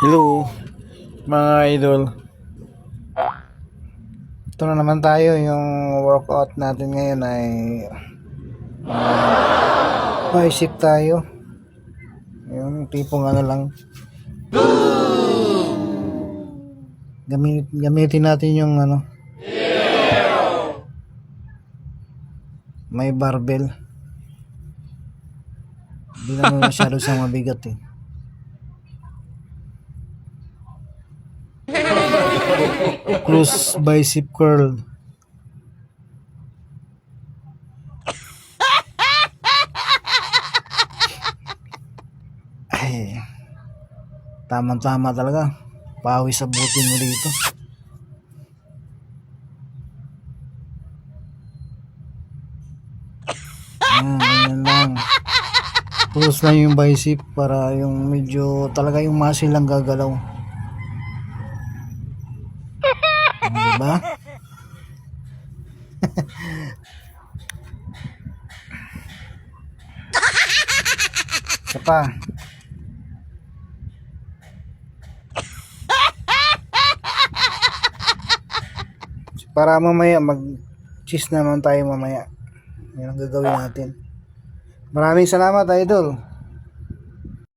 Hello mga idol. Ito na naman tayo. Yung workout natin ngayon ay bicep tayo. Yung tipong ano lang, gamitin natin yung ano, may barbell. Hindi naman masyado sa mabigat eh. Close bicep curl. Ay, tamang-tama talaga. Pawis abutin mo dito. Ganyan lang. Close lang yung bicep para yung medyo talaga yung muscle lang gagalaw. Diba? Isa pa. Para mamaya mag-cheese naman tayo mamaya. Yan ang gagawin natin. Maraming salamat, idol.